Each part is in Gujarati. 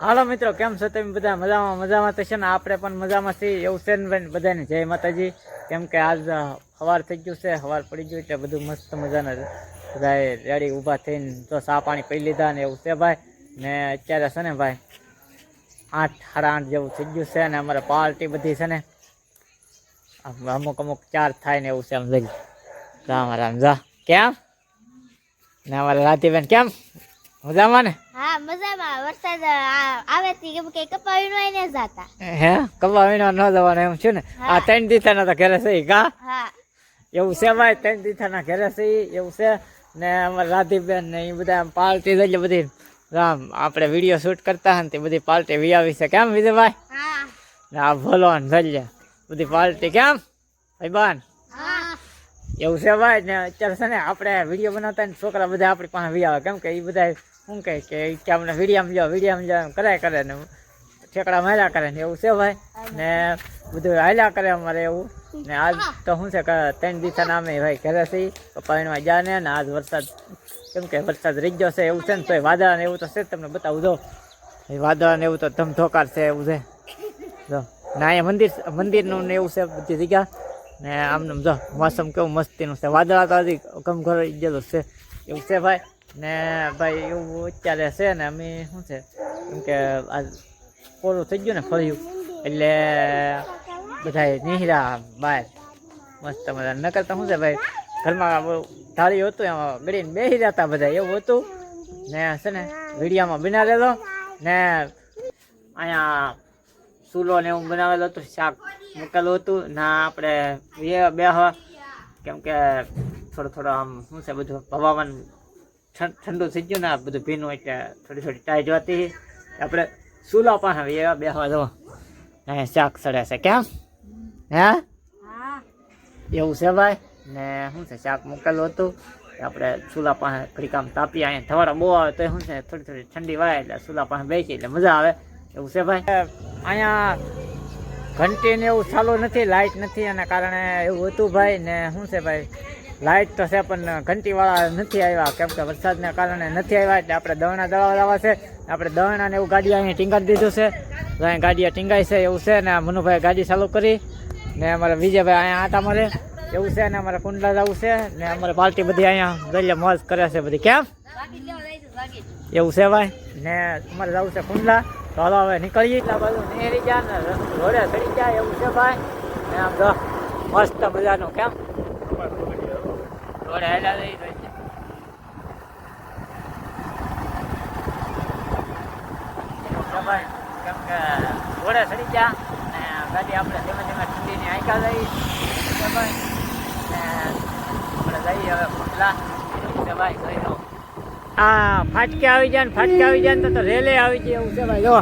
હાલો મિત્રો, કેમ છો તમે બધા? મજામાં તો છે ને? આપણે પણ મજામાં છીએ. એવું છે ને બધાને જય માતાજી. કેમ કે આજ સવાર થઈ ગયું છે, સવાર પડી ગયું એટલે બધું મસ્ત મજાના બધા રેડી ઊભા થઈને તો ચા પાણી પી લીધા ને એવું છે ભાઈ. ને અત્યારે છે ને ભાઈ 8 સાડા 8 જેવું થઈ ગયું છે ને અમારે પાર્ટી બધી છે ને અમુક 4 થાય ને એવું છે. આમ જઈ રામ રામ જા કેમ ને અમારે રાતીબેન કેમ મજામાં ને? હા મજામાં. વરસાદ આવે કેમ કે કપા વીણવાય ને જાતા. હે કપા વીણવા ન જવાનું એમ છે ને? આ 3 દીથાના તો ઘરે છે કા? હા એવું છે ભાઈ, 3 દીથાના ઘરે છે એવું છે. ને અમારે રાધીબેન ને એ બધા પાર્ટી થઈ એટલે બધી રામ આપણે વિડીયો શૂટ કરતા હતા ને તે બધી પાર્ટી વી આવી છે. કેમ વિજયભાઈ? હા ને આ ભલો ને થઈ બધી પાર્ટી કેમ ભાઈ બાન? હા એવું છે ભાઈ. ને અત્યારે છે ને આપણે વિડીયો બનાવતા ને છોકરા બધા આપણી પાસે વી આવે. કેમ કે એ બધા શું કહે કે અમને વિડીયામાં જાઓ કરે ને ઠેકડા માર્યા કરે ને એવું છે ભાઈ. ને બધું હાલ્યા કરે અમારે એવું. ને આજ તો શું છે કે 3 દિવસના અમે ભાઈ ઘરે છીએ પાણીમાં જા ને આજ વરસાદ કેમ કે વરસાદ રહી ગયો છે એવું છે ને તોય વાદળા ને એવું તો છે. તમને બતાવું દો વાદળા ને એવું તો ધમધોકાર છે એવું છે જો. ને અહીંયા મંદિરનું ને એવું છે બધી જગ્યા. ને આમને જો મોસમ કેવું મસ્તીનું છે. વાદળા તો હજી ગમઘર ગયેલું છે એવું છે ભાઈ. ને ભાઈ એવું અત્યારે છે ને અમે શું છે કેમ કે આ પૂરું થઈ ગયું ને ફર્યું એટલે બધા નિહરા બહાર મસ્ત મજા ન કરતા શું છે ભાઈ ઘરમાં ઢાળી હતું એમાં ગળીને બેસી જતા બધા એવું હતું. ને છે ને વિડીયામાં બનાવેલો ને અહીંયા ચૂલો ને એવું બનાવેલું હતું, શાક મૂકેલું હતું ના આપણે બેહવા કેમ કે થોડો આમ શું છે બધું હવામાન ઠંડુ થઈ ગયું ને બધું ભીનું એટલે થોડી ટાઈટ હતી. આપણે ચૂલા પાસે એવા બેસવા જવા અહીંયા શાક સડે છે. કેમ હે એવું છે ભાઈ. ને શું છે શાક મૂકેલું હતું આપણે ચૂલા પાસે ઘડી કામ તાપી. અહીંયા થવાડા બહુ આવે તો શું છે થોડી ઠંડી વાય એટલે ચૂલા પાસે બેસી એટલે મજા આવે એવું છે ભાઈ. અહીંયા ઘંટી ને એવું ચાલુ નથી, લાઇટ નથી એના કારણે એવું હતું ભાઈ. ને શું છે ભાઈ લાઇટ તો છે પણ ઘંટીવાળા નથી આવ્યા કેમ કે વરસાદના કારણે નથી આવ્યા. એટલે આપણે દવણા દવા લાવવા છે. આપણે દવણા ને એવું ગાડી અહીંયા ટીંગાડી દીધું છે. અહીં ગાડીએ ટીંગાઈ છે એવું છે. ને મનુભાઈ ગાડી ચાલુ કરી ને અમારે વિજયભાઈ અહીંયા આટા મારે એવું છે. ને અમારે કુંડલા જવું છે ને અમારે પાર્ટી બધી અહીંયા ગઈએ મોજ કરે છે બધી. કેમ એવું છે ભાઈ. ને અમારે જવું છે કુંડલા તો હાલો હવે નીકળીએ. એટલા બાજુ નેહરી ગયા ને રોડે ચડી જાય એવું છે ભાઈ. ને આમ તો મસ્ત મજાનું કેમ રોડે હેલા લઈ ભાઈ કેમ કે ઘોડે ચડી ગયા ને ગાડી આપણે ધીમે ધીમે ઠંડીની આંકા જઈ ભાઈ. ને આપણે જઈએ હવે કુંડલા એવું છે ભાઈ. જોઈ લો હા ફાટકે આવી જાય ને તો રેલે આવી જાય એવું છે ભાઈ. જો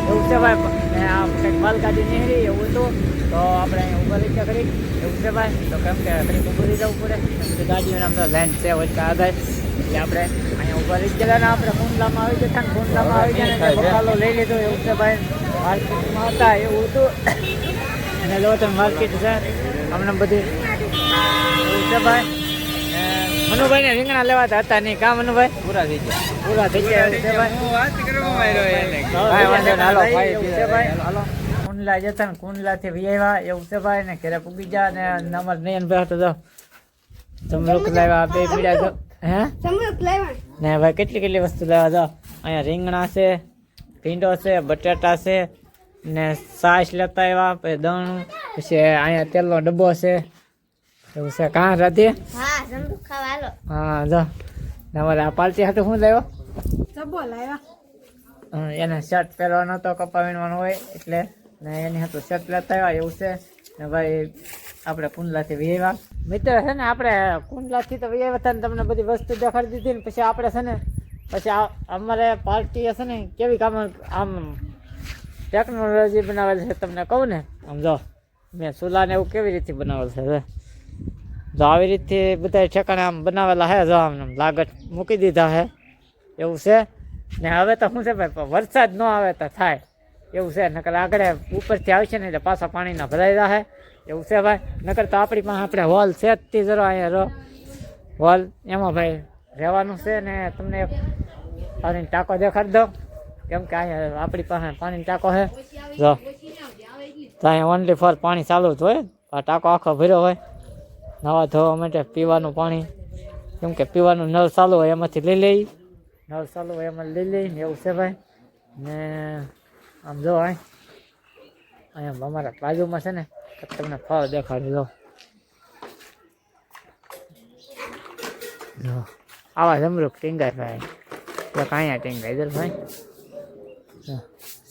એવું છે ભાઈ. ને આ કંઈક માલગાડી નીકળી એવું હતું તો આપણે અહીંયા ઉભા રીક્ષા કરી એવું છે ભાઈ. તો કેમ કે કંઈક ઉભું રહી જવું પડે. બધી ગાડીઓને આમ તો લાઈન છે વચ્ચે આગળ એટલે આપણે અહીંયા ઉભા રહી ગયા ને આપણે કુંડલામાં આવી જતા ને કુંડલામાં આવી ગયા ને બકાલો લઈ લીધો એવું છે ભાઈ. માર્કેટમાં હતા એવું હતું અને જો તમે માર્કેટ છે અમને બધી એવું છે ભાઈ. મનુભાઈ ને રીંગણા લેવાતા હતા નહીં કા મનુભાઈ? પૂરા થઈ ગયા એવું છે ભાઈ. હાલો કુંડલા જતા ને કુંડલાથી વિયાવ્યા એવું છે ભાઈ. ને ઘરે પૂગી જા ને અમારે નયન ભાઈ હતો તો જમરૂક લાવ્યા બે પીડા જો હે ને ભાઈ કેટલી વસ્તુ લેવા જાઓ. અહીંયા રીંગણા છે, ભીંડો છે, બટાટા છે ને છાશ લેતા આવ્યા પછી દણું પછી અહીંયા તેલનો ડબ્બો છે એવું છે. કાં રાધી? હા જો અમારે આ પાર્ટી હતું શું લાવ્યો? એને શર્ટ પહેરવાનો હતો કપા વીણવાનો હોય એટલે ને એની હતું શર્ટ લેતા આવ્યા એવું છે. ને ભાઈ આપણે કુંડલાથી વિયાવ્યા મિત્ર છે ને. આપણે કુંડલાથી તો વિયાવ્યા હતા ને તમને બધી વસ્તુ દેખાડી દીધી ને પછી આપણે છે ને પછી અમારે પાર્ટી હશે ને કેવી કામ આમ ટેકનોલોજી બનાવેલ છે તમને કહું ને. આમ જો મેં ચૂલાને એવું કેવી રીતે બનાવેલ છે જો આવી રીતે બધા ઠેકાણે આમ બનાવેલા હે. જો આમ લાગત મૂકી દીધા હે એવું છે. ને હવે તો શું છે ભાઈ વરસાદ ન આવે તો થાય એવું છે. નકર આગળ ઉપરથી આવશે ને એટલે પાછા પાણીના ભરાઈ જશે એવું છે ભાઈ. નકર તો આપણી પાસે આપણે હોલ છે જ તે જરો અહીંયા રહો હોલ એમાં ભાઈ રહેવાનું છે. ને તમને એક પાણીનો ટાંકો દેખાડી દો કેમ કે અહીંયા આપણી પાસે પાણીનો ટાંકો છે જો. તો અહીંયા ઓનલી ફોર પાણી ચાલુ જ હોય. આ ટાંકો આખો ભર્યો હોય નવા ધોવા માટે પીવાનું પાણી. કેમ કે પીવાનું નળ ચાલુ હોય એમાંથી લઈ લઈ નળ ચાલુ હોય એમાં લઈ લઈને એવું છે ભાઈ. ને આમ જો અહીંયા અમારા બાજુમાં છે ને તમને ફળ દેખાડી દો. આવા જમરૂક ટીંગાય ભાઈ એક અહીંયા ટીંગાય દર ભાઈ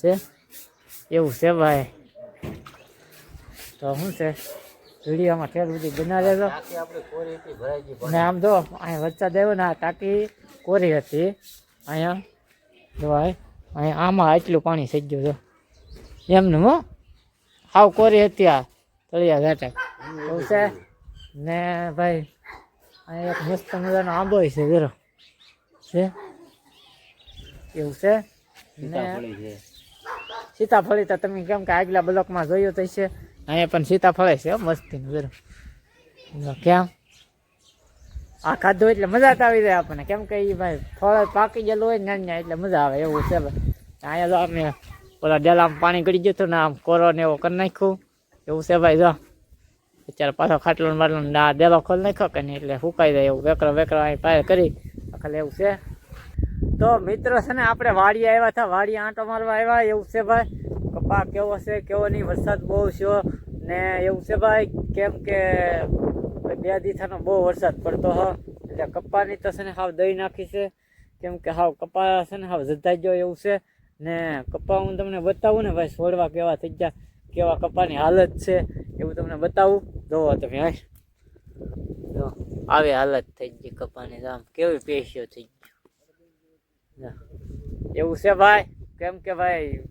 છે એવું છે ભાઈ. તો શું છે વિડીયોમાં ઠેર બધી બના લેજો. ને આમ જો અહીંયા વરસાદ આવ્યો ને આ ટાંકી કોરી હતી અહીંયા જો અહીંયા આમાં આટલું પાણી થઈ ગયું જો એમનું હો હાવ કોરી હતી આ તળિયા ઘાટે એવું છે. ને ભાઈ અહીંયા એક મસ્ત મજાનો આંબો છે જરો છે એવું છે. ને સીતાફળી તો તમે કેમ કે આગલા બ્લોકમાં જોયું તો છે અહીંયા પણ સીતાફળે છે મસ્તીનું જરો કેમ આ ખાધું એટલે મજા જ આવી જાય આપણને. કેમ કે એ ભાઈ ફળ પાકી ગયેલું હોય નાના એટલે મજા આવે એવું છે ભાઈ. અહીંયા જો અમે ઓલા ડેલામાં પાણી ગળી ગયું હતું ને આમ કોરો ને એવો કરી નાખ્યું એવું છે ભાઈ. જો અત્યારે પાછો ખાટલો બાટલો ડેલો ખોલી નાખ્યો કે નહીં એટલે સુકાઈ જાય એવું વેકરો અહીં પાય કરી ખાલી એવું છે. તો મિત્રો છે ને આપણે વાડીએ આવ્યા હતા વાડીએ આંટો મારવા આવ્યા એવું છે ભાઈ. કપા કેવો છે કેવો નહીં વરસાદ બહુ છે ને એવું છે ભાઈ. કેમ કે 2 દિવસનો બહુ વરસાદ પડતો હો એટલે કપાની તો છે ને હાવ દઈ નાખી છે. કેમ કે હાવ કપા છે ને હાવ જધાઈ ગયો એવું છે. ને કપા હું તમને બતાવું ને ભાઈ છોડવા કેવા થઈ ગયા કેવા કપાની હાલત છે એવું તમને બતાવું. જોવો તમે જો આવી હાલત થઈ ગઈ કપાની આમ કેવી પેશિયો થઈ ગયો એવું છે ભાઈ. કેમ કે ભાઈ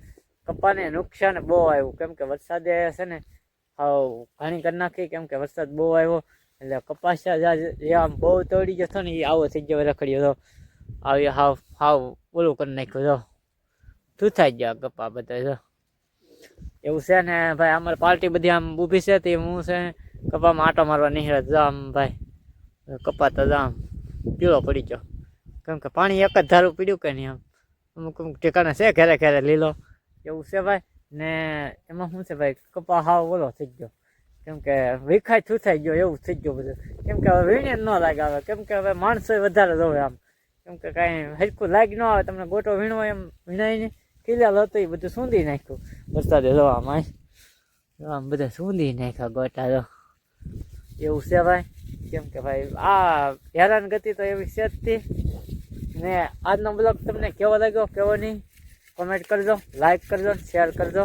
કપાને નુકસાન બહુ આવ્યું કેમ કે વરસાદે છે ને હાવ ઘણી કરી નાખી. કેમ કે વરસાદ બહુ આવ્યો એટલે કપાસિયા જે આમ બહુ તોડી ગયો હતો ને એ આવો થઈ ગયો રખડ્યો હતો આવી હાવ ઓલું કરી નાખ્યું જો થૂથાઈ ગયા કપા બધા જો એવું છે. ને ભાઈ અમારી પાર્ટી બધી આમ ઊભી છે તે હું છે કપામાં આટો મારવા નીકળે જો આમ ભાઈ કપા તો આમ પીળો પડી ગયો. કેમ કે પાણી એક જ ધારું પીડ્યું કે નહીં આમ અમુક અમુક ઠેકાણા છે ઘરે ઘરે લીલો એવું છે ભાઈ. ને એમાં શું છે ભાઈ કપા હાવ ઓલો થઈ ગયો કેમ કે વિખાય થૂથાઈ ગયો એવું થઈ ગયું બધું. કેમ કે હવે વીણે ન લાગે આવે કેમ કે હવે માણસો વધારે જોવે આમ. કેમ કે કાંઈ હરખું લાગી ન આવે તમને ગોટો વીણવો એમ વીણાઈને ખીલાલ હતો એ બધું સૂંધી નાખ્યું વરસાદે જોવામાં આમ બધા સૂંધી નાખ્યા ગોટા જો એવું છે ભાઈ. કેમ કે ભાઈ આ હેરાન ગતિ તો એવી છે જ હતી. ને આજનો બ્લોગ તમને કેવો લાગ્યો કેવો નહીં કોમેન્ટ કરજો લાઈક કરજો શેર કરજો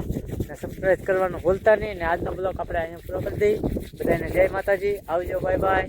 ને સબસ્ક્રાઈબ કરવાનું ભૂલતા નહીં. ને આજનો બ્લોગ આપણે અહીંયા પૂરો કરી દઈએ. બધાને જય માતાજી આવજો બાય બાય.